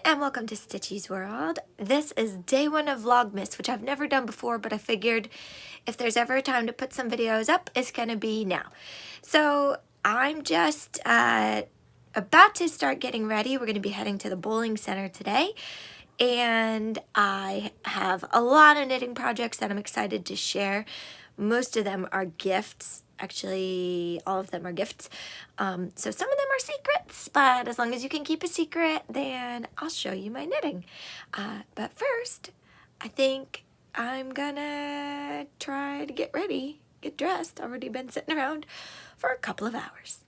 and welcome to Stitchy's World. This is day one of Vlogmas, which I've never done before, but I figured if there's ever a time to put some videos up, it's gonna be now. So I'm just about to start getting ready. We're gonna be heading to the bowling center today, and I have a lot of knitting projects that I'm excited to share. Most of them are gifts. Actually, all of them are gifts. So some of them are secrets, but as long as you can keep a secret, then I'll show you my knitting. But first, I think I'm gonna try to get ready, get dressed. I've already been sitting around for a couple of hours.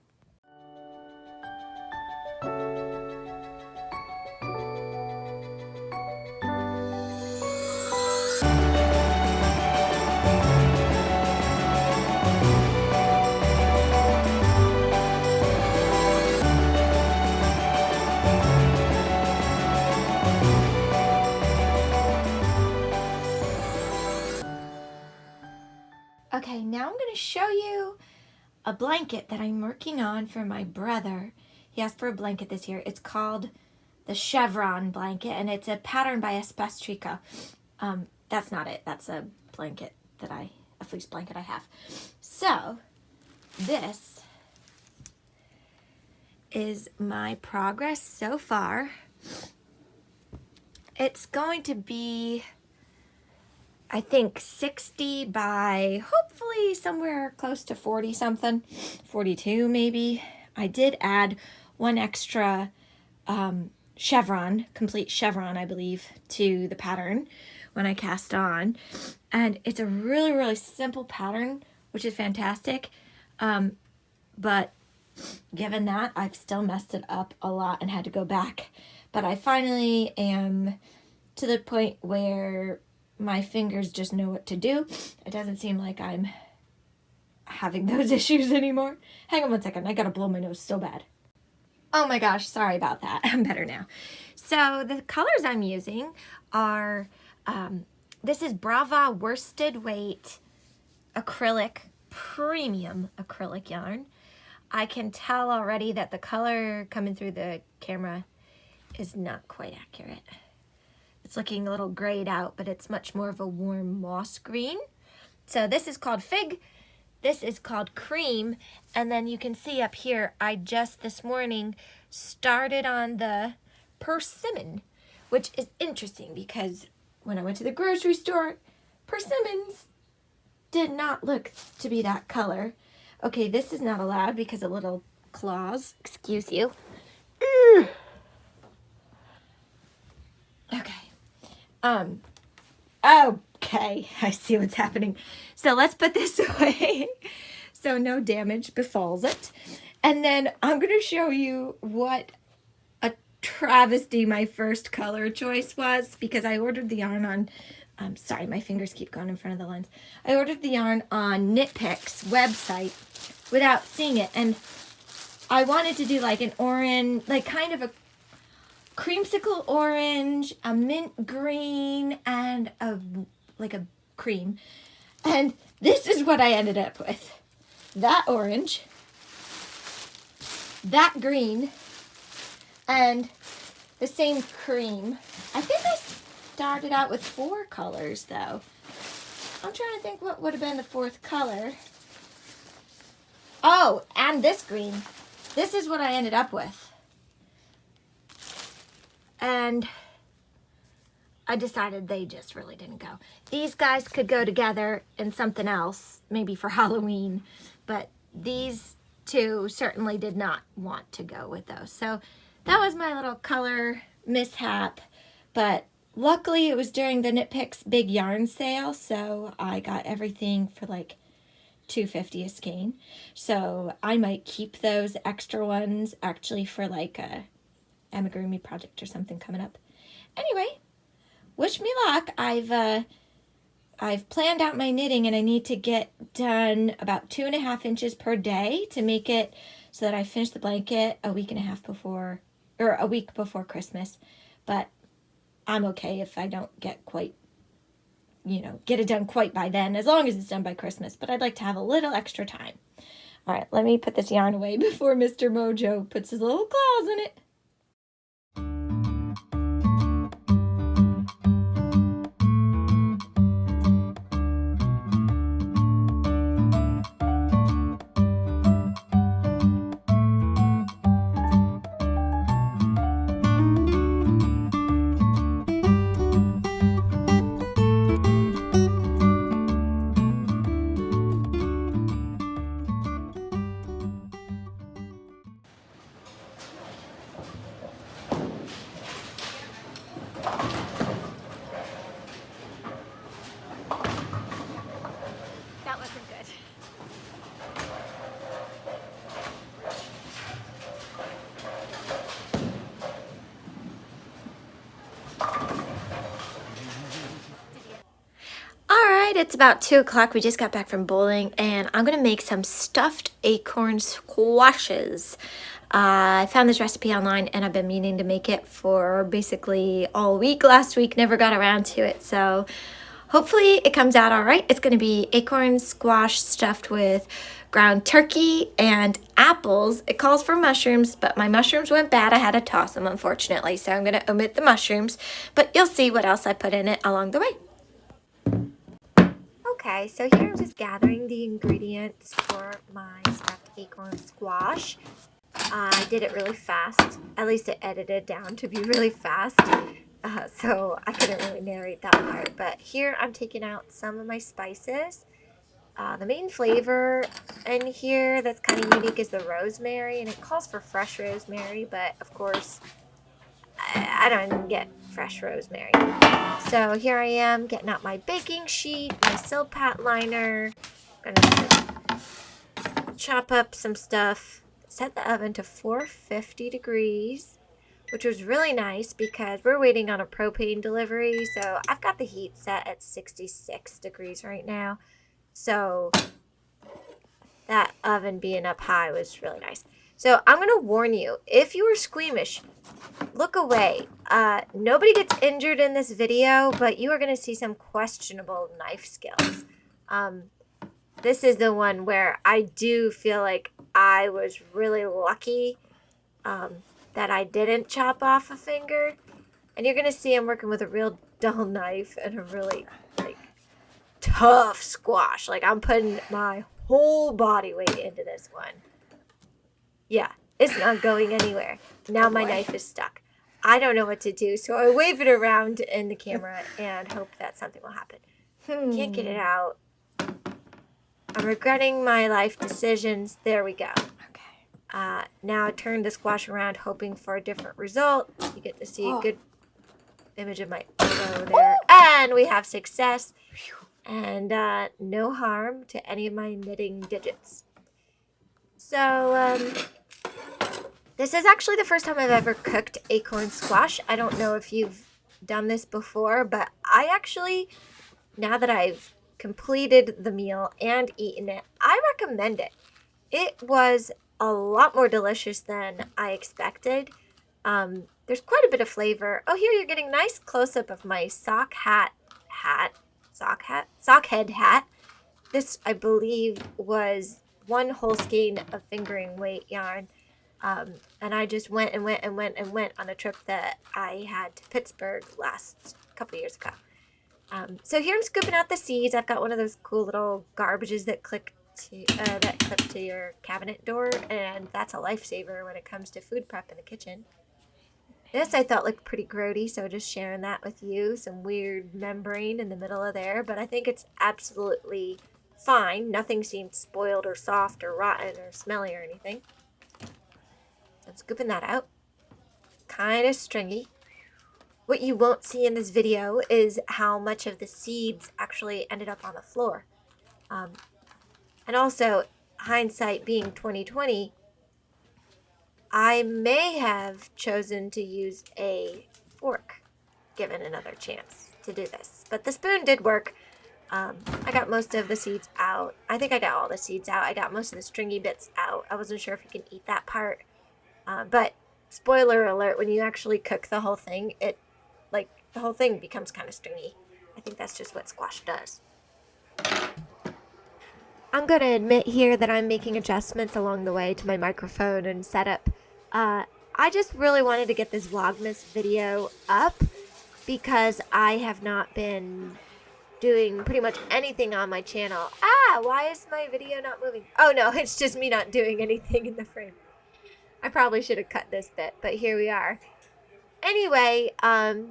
Okay, now I'm going to show you a blanket that I'm working on for my brother. He asked for a blanket this year. It's called the chevron blanket, and it's a pattern by Blustery. That's not it. That's a blanket that a fleece blanket I have. So this is my progress so far. It's going to be, I think, 60 by hopefully somewhere close to 40 something, 42 maybe. I did add one extra chevron, complete chevron, I believe, to the pattern when I cast on. And it's a really, really simple pattern, which is fantastic. But given that, I've still messed it up a lot and had to go back. But I finally am to the point where my fingers just know what to do. It doesn't seem like I'm having those issues anymore. Hang on one second. I gotta blow my nose so bad. Oh my gosh, sorry about that. I'm better now. So the colors I'm using are, this is Brava worsted weight acrylic, premium acrylic yarn. I can tell already that the color coming through the camera is not quite accurate. It's looking a little grayed out, but it's much more of a warm moss green. So this is called Fig, this is called Cream, and then you can see up here, I just this morning started on the Persimmon, which is interesting because when I went to the grocery store, persimmons did not look to be that color. Okay, this is not allowed because of little claws, excuse you. Okay. Okay, I see what's happening. So let's put this away so no damage befalls it. And then I'm going to show you what a travesty my first color choice was, because I ordered the yarn on, sorry, my fingers keep going in front of the lens. I ordered the yarn on Knit Picks website without seeing it. And I wanted to do like an orange, like kind of a creamsicle orange, a mint green, and a cream. And this is what I ended up with. That orange, that green, and the same cream. I think I started out with 4 colors though. I'm trying to think what would have been the 4th color. Oh, and this green. This is what I ended up with. And I decided they just really didn't go. These guys could go together in something else, maybe for Halloween, but these two certainly did not want to go with those. So that was my little color mishap, but luckily it was during the Knit Picks big yarn sale, so I got everything for like $2.50 a skein. So I might keep those extra ones actually for like a amigurumi project or something coming up. Anyway, wish me luck. I've planned out my knitting, and I need to get done about 2.5 inches per day to make it so that I finish the blanket a week before Christmas. But I'm okay if I don't get quite, get it done quite by then, as long as it's done by Christmas. But I'd like to have a little extra time. All right, let me put this yarn away before Mr. Mojo puts his little claws in it. It's about 2 o'clock. We just got back from bowling, and I'm gonna make some stuffed acorn squashes. I found this recipe online, and I've been meaning to make it for basically all week. Last week, never got around to it, so hopefully it comes out all right. It's gonna be acorn squash stuffed with ground turkey and apples. It calls for mushrooms, but my mushrooms went bad. I had to toss them, unfortunately, so I'm gonna omit the mushrooms, but you'll see what else I put in it along the way. Okay, so here I'm just gathering the ingredients for my stuffed acorn squash. I did it really fast. At least it edited down to be really fast. So I couldn't really narrate that part. But here I'm taking out some of my spices. The main flavor in here that's kind of unique is the rosemary. And it calls for fresh rosemary. But of course, I don't even get fresh rosemary. So here I am getting out my baking sheet, my Silpat liner. I'm gonna chop up some stuff. Set the oven to 450 degrees, which was really nice because we're waiting on a propane delivery. So I've got the heat set at 66 degrees right now. So that oven being up high was really nice. So I'm going to warn you, if you were squeamish, look away. Nobody gets injured in this video, but you are going to see some questionable knife skills. This is the one where I do feel like I was really lucky that I didn't chop off a finger. And you're going to see I'm working with a real dull knife and a really tough squash. Like I'm putting my whole body weight into this one. Yeah, it's not going anywhere. Now my knife is stuck. I don't know what to do, so I wave it around in the camera and hope that something will happen. Can't get it out. I'm regretting my life decisions. There we go. Okay. Now I turn the squash around, hoping for a different result. You get to see a good image of my elbow there. And we have success. And no harm to any of my knitting digits. So, this is actually the first time I've ever cooked acorn squash. I don't know if you've done this before, but I actually, now that I've completed the meal and eaten it, I recommend it. It was a lot more delicious than I expected. There's quite a bit of flavor. Oh, here you're getting a nice close-up of my sock head hat. This, I believe, was 1 whole skein of fingering weight yarn. And I just went on a trip that I had to Pittsburgh last couple years ago. So here I'm scooping out the seeds. I've got one of those cool little garbages that clip to your cabinet door, and that's a lifesaver when it comes to food prep in the kitchen. This I thought looked pretty grody, so just sharing that with you. Some weird membrane in the middle of there, but I think it's absolutely fine. Nothing seemed spoiled or soft or rotten or smelly or anything. I'm scooping that out. Kind of stringy. What you won't see in this video is how much of the seeds actually ended up on the floor. And also, hindsight being 2020, I may have chosen to use a fork, given another chance to do this. But the spoon did work. I got most of the seeds out. I think I got all the seeds out. I got most of the stringy bits out. I wasn't sure if you can eat that part. But spoiler alert, when you actually cook the whole thing, the whole thing becomes kind of stringy. I think that's just what squash does. I'm going to admit here that I'm making adjustments along the way to my microphone and setup. I just really wanted to get this Vlogmas video up because I have not been doing pretty much anything on my channel. Why is my video not moving? Oh no, it's just me not doing anything in the frame. I probably should have cut this bit, but here we are. Anyway, I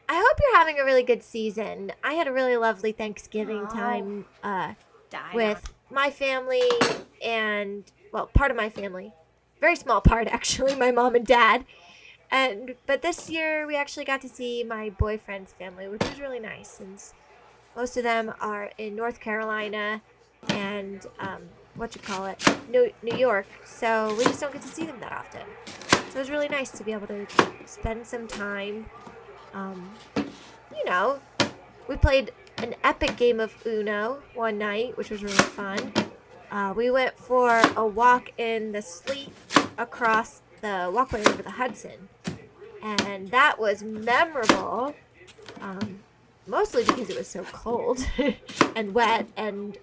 hope you're having a really good season. I had a really lovely Thanksgiving time with my family and, well, part of my family. Very small part, actually, my mom and dad. But this year, we actually got to see my boyfriend's family, which was really nice, since most of them are in North Carolina and, New York. So we just don't get to see them that often. So it was really nice to be able to spend some time. We played an epic game of Uno one night, which was really fun. We went for a walk in the sleet across the walkway over the Hudson, and that was memorable, mostly because it was so cold and wet, and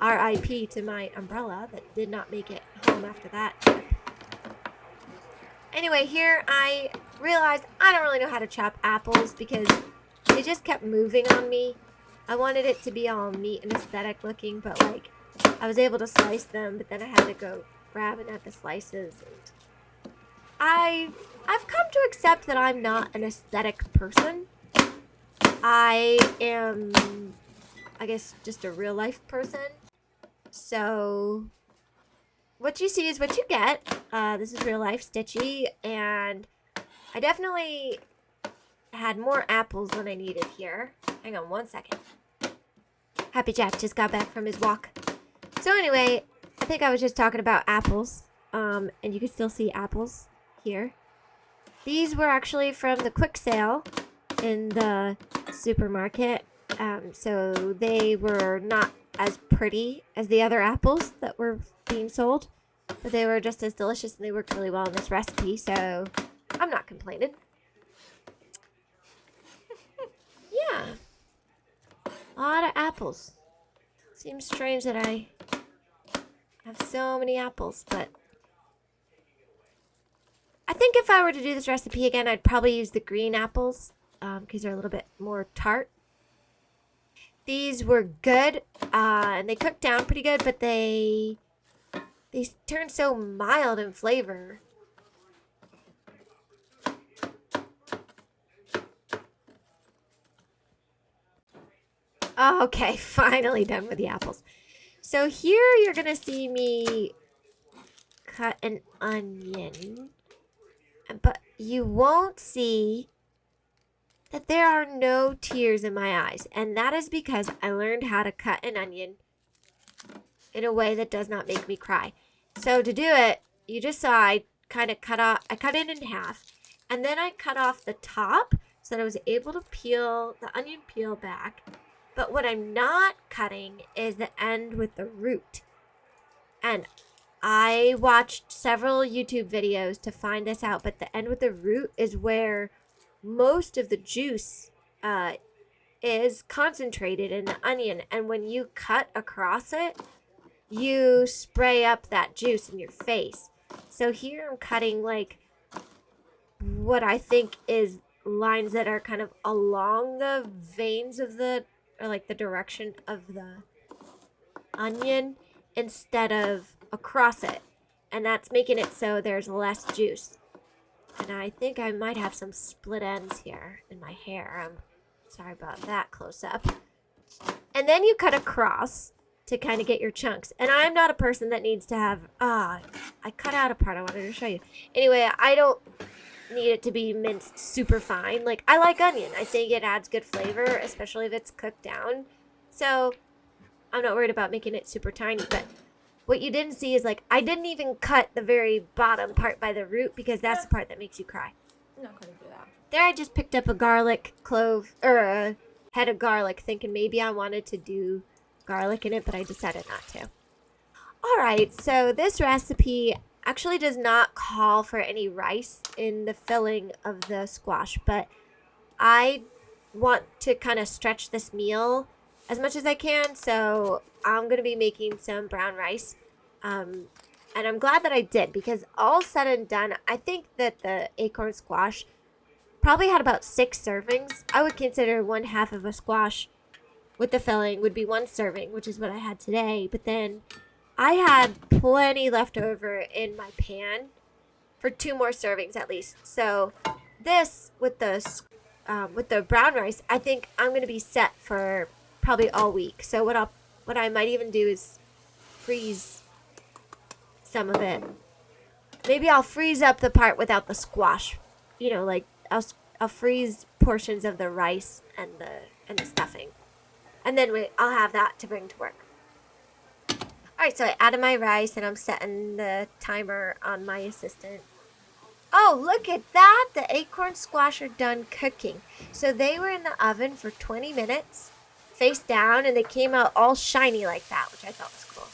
RIP to my umbrella that did not make it home after that trip. Anyway, here I realized I don't really know how to chop apples because they just kept moving on me. I wanted it to be all neat and aesthetic looking, but like I was able to slice them, but then I had to go grabbing at the slices. And I've come to accept that I'm not an aesthetic person. I am, I guess, just a real life person. So what you see is what you get. This is real life Stitchy, and I definitely had more apples than I needed here. Hang on one second. Happy Jack just got back from his walk. So anyway, I think I was just talking about apples, and you can still see apples here. These were actually from the quick sale in the supermarket, so they were not as pretty as the other apples that were being sold, but they were just as delicious and they worked really well in this recipe, so I'm not complaining. Yeah, a lot of apples. Seems strange that I have so many apples, but I think if I were to do this recipe again, I'd probably use the green apples because they're a little bit more tart. These were good, and they cooked down pretty good, but they turned so mild in flavor. Okay, finally done with the apples. So here you're going to see me cut an onion, but you won't see that there are no tears in my eyes. And that is because I learned how to cut an onion in a way that does not make me cry. So to do it, you just saw I cut it in half, and then I cut off the top so that I was able to peel the onion peel back. But what I'm not cutting is the end with the root. And I watched several YouTube videos to find this out, but the end with the root is where most of the juice is concentrated in the onion. And when you cut across it, you spray up that juice in your face. So here I'm cutting like what I think is lines that are kind of along the veins of the, or like the direction of the onion instead of across it. And that's making it so there's less juice. And I think I might have some split ends here in my hair. I'm sorry about that close up. And then you cut across to kind of get your chunks. And I'm not a person that needs to have, I cut out a part I wanted to show you. Anyway, I don't need it to be minced super fine. Like, I like onion. I think it adds good flavor, especially if it's cooked down. So I'm not worried about making it super tiny. But what you didn't see is, like, I didn't even cut the very bottom part by the root because that's the part that makes you cry. I'm not going to do that. There I just picked up a garlic clove, or a head of garlic, thinking maybe I wanted to do garlic in it, but I decided not to. Alright, so this recipe actually does not call for any rice in the filling of the squash, but I want to kind of stretch this meal as much as I can, so I'm going to be making some brown rice, and I'm glad that I did, because all said and done, I think that the acorn squash probably had about 6 servings. I would consider 1/2 of a squash with the filling would be 1 serving, which is what I had today, but then I had plenty left over in my pan for 2 more servings at least. So this with the brown rice, I think I'm going to be set for probably all week. So what I might even do is freeze some of it. Maybe I'll freeze up the part without the squash. You know, like I'll freeze portions of the rice and the stuffing. And then I'll have that to bring to work. Alright, so I added my rice and I'm setting the timer on my assistant. Oh, look at that! The acorn squash are done cooking. So they were in the oven for 20 minutes. face down, and they came out all shiny like that, which I thought was cool.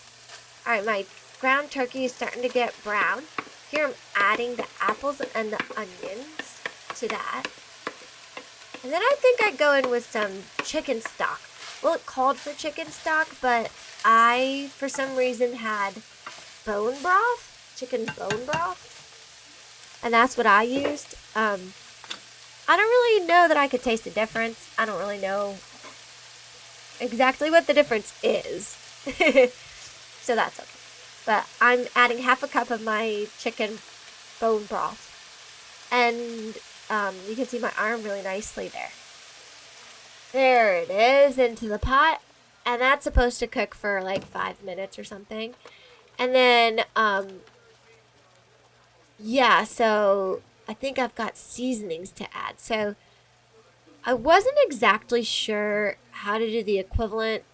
All right, my ground turkey is starting to get brown. Here I'm adding the apples and the onions to that. And then I think I go in with some chicken stock. Well, it called for chicken stock, but I, for some reason, had bone broth, chicken bone broth. And that's what I used. I don't really know that I could taste the difference. I don't really know exactly what the difference is. So that's okay. But I'm adding half a cup of my chicken bone broth. And you can see my arm really nicely there. There it is into the pot. And that's supposed to cook for like 5 minutes or something. And then, yeah, so I think I've got seasonings to add. So I wasn't exactly sure how to do the equivalent,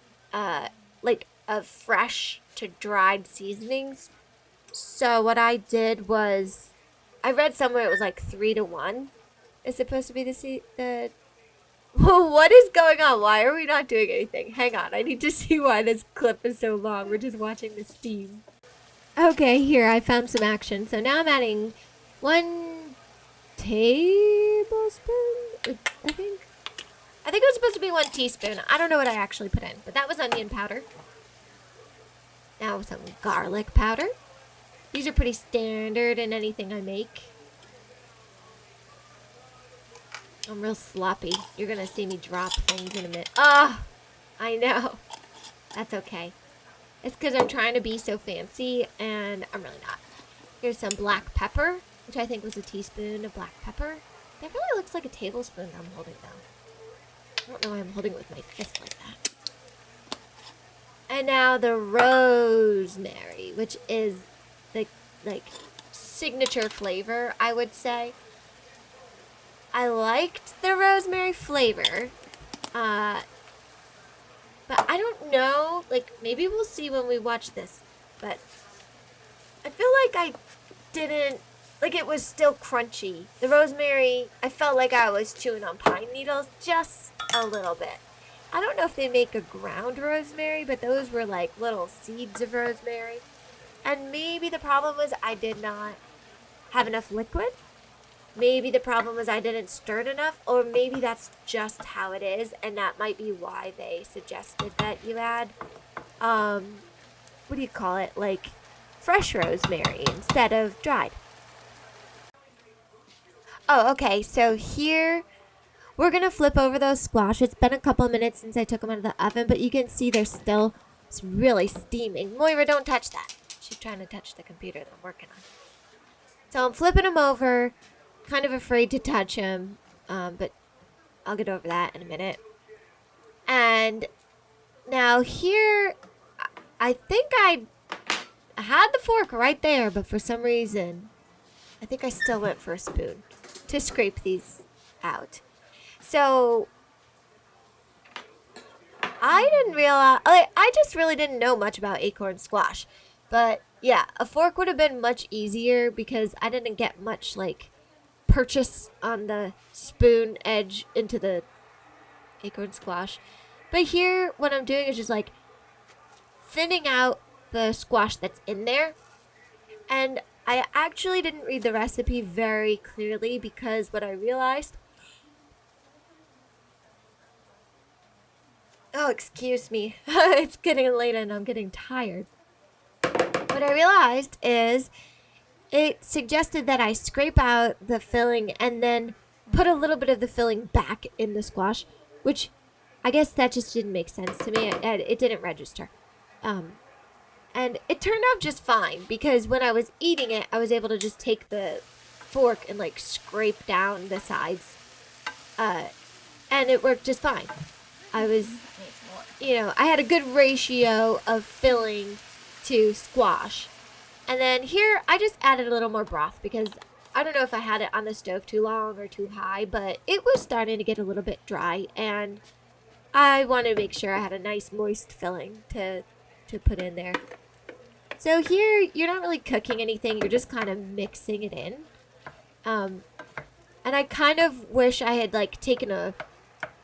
like of fresh to dried seasonings. So what I did was, I read somewhere it was like 3 to 1 is supposed to be the what is going on? Why are we not doing anything? Hang on, I need to see why this clip is so long. We're just watching the steam. Okay, here I found some action. So now I'm adding 1 tablespoon, I think it was supposed to be 1 teaspoon. I don't know what I actually put in, but that was onion powder. Now some garlic powder. These are pretty standard in anything I make. I'm real sloppy. You're gonna see me drop things in a minute. Ah, I know. That's okay. It's because I'm trying to be so fancy, and I'm really not. Here's some black pepper, which I think was a teaspoon of black pepper. That really looks like a tablespoon I'm holding now. I don't know why I'm holding it with my fist like that. And now the rosemary, which is the, like, signature flavor, I would say. I liked the rosemary flavor, but I don't know, like, maybe we'll see when we watch this, but I feel like I didn't, like, it was still crunchy. The rosemary, I felt like I was chewing on pine needles just a little bit. I don't know if they make a ground rosemary, but those were like little seeds of rosemary. And maybe the problem was I did not have enough liquid. Maybe the problem was I didn't stir it enough, or maybe that's just how it is, and that might be why they suggested that you add, what do you call it, like fresh rosemary instead of dried. Oh, okay, so here we're going to flip over those squash. It's been a couple minutes since I took them out of the oven, but you can see they're still really steaming. Moira, don't touch that. She's trying to touch the computer that I'm working on. So I'm flipping them over. Kind of afraid to touch them, but I'll get over that in a minute. And now here, I think I had the fork right there, but for some reason, I think I still went for a spoon to scrape these out. So I didn't realize, I just really didn't know much about acorn squash. But yeah, a fork would have been much easier because I didn't get much like purchase on the spoon edge into the acorn squash. But here, what I'm doing is just like thinning out the squash that's in there. And I actually didn't read the recipe very clearly because what I realized... Oh, excuse me. It's getting late and I'm getting tired. What I realized is it suggested that I scrape out the filling and then put a little bit of the filling back in the squash, which I guess that just didn't make sense to me. It didn't register. And it turned out just fine because when I was eating it, I was able to just take the fork and like scrape down the sides. And it worked just fine. I was, I had a good ratio of filling to squash. And then here, I just added a little more broth because I don't know if I had it on the stove too long or too high, but it was starting to get a little bit dry, and I wanted to make sure I had a nice moist filling to put in there. So here, you're not really cooking anything, you're just kind of mixing it in. And I kind of wish I had like taken a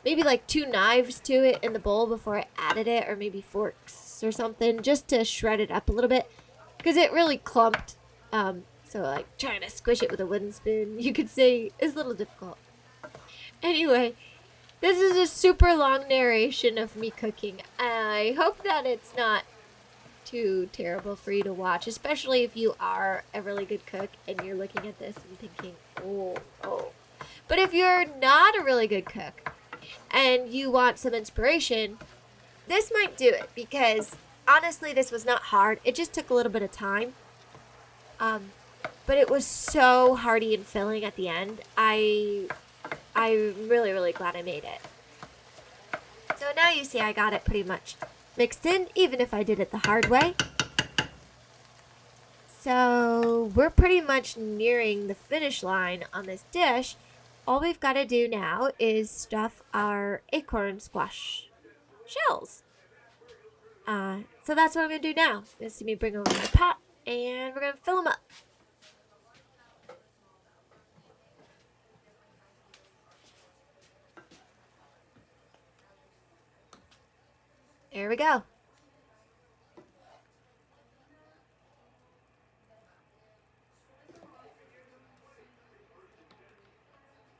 maybe like 2 knives to it in the bowl before I added it, or maybe forks or something, just to shred it up a little bit, because it really clumped. So like trying to squish it with a wooden spoon, you could say, is a little difficult. Anyway, this is a super long narration of me cooking. I hope that it's not too terrible for you to watch, especially if you are a really good cook and you're looking at this and thinking, oh. But if you're not a really good cook and you want some inspiration, this might do it, because honestly, this was not hard. It just took a little bit of time. But it was so hearty and filling at the end. I'm really, really glad I made it. So now you see I got it pretty much mixed in, even if I did it the hard way. So we're pretty much nearing the finish line on this dish. All we've got to do now is stuff our acorn squash shells. So that's what I'm going to do now. You'll see me bring over my pot, and we're going to fill them up. There we go.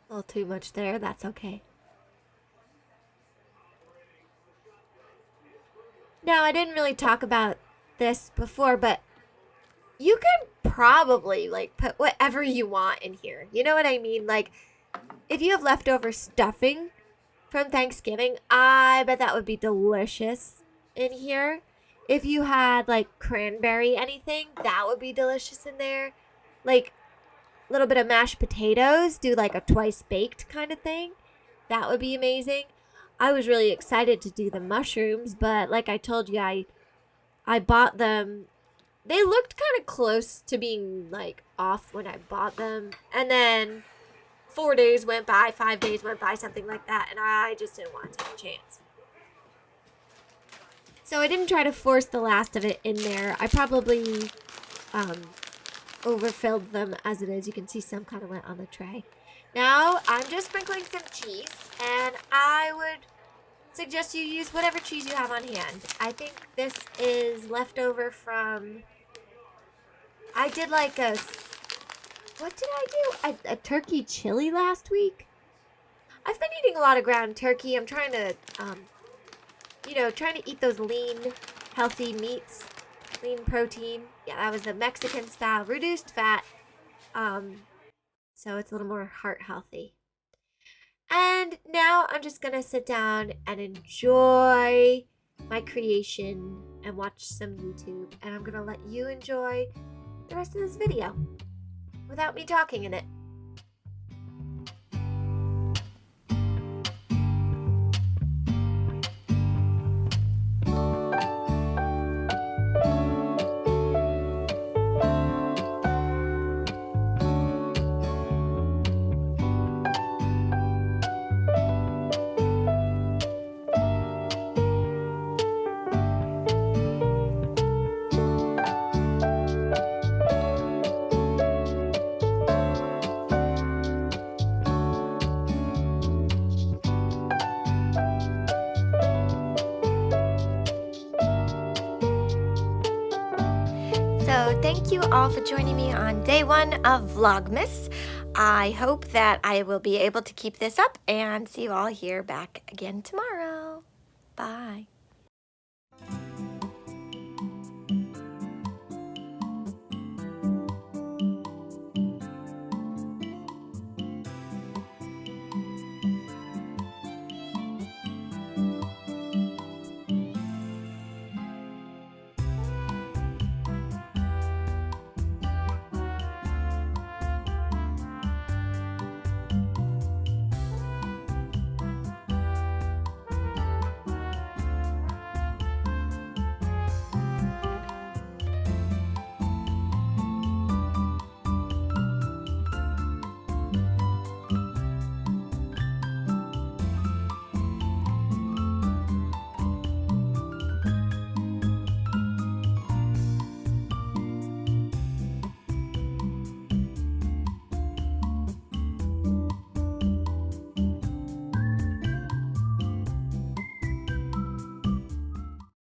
A little too much there, that's okay. Now, I didn't really talk about this before, but you can probably like put whatever you want in here. You know what I mean? Like, if you have leftover stuffing from Thanksgiving, I bet that would be delicious in here. If you had like cranberry anything, that would be delicious in there. Like a little bit of mashed potatoes, do like a twice baked kind of thing. That would be amazing. I was really excited to do the mushrooms, but like I told you, I bought them. They looked kind of close to being like off when I bought them, and then 4 days went by, 5 days went by, something like that, and I just didn't want to take a chance. So I didn't try to force the last of it in there. I probably overfilled them as it is. You can see some kind of went on the tray. Now I'm just sprinkling some cheese, and I would suggest you use whatever cheese you have on hand. I think this is leftover from, I did like a, what did I do? A turkey chili last week. I've been eating a lot of ground turkey. I'm trying to, trying to eat those lean, healthy meats, lean protein. Yeah, that was the Mexican style, reduced fat. So it's a little more heart healthy. And now I'm just going to sit down and enjoy my creation and watch some YouTube. And I'm going to let you enjoy the rest of this video without me talking in it. So thank you all for joining me on day 1 of Vlogmas. I hope that I will be able to keep this up and see you all here back again tomorrow. Bye.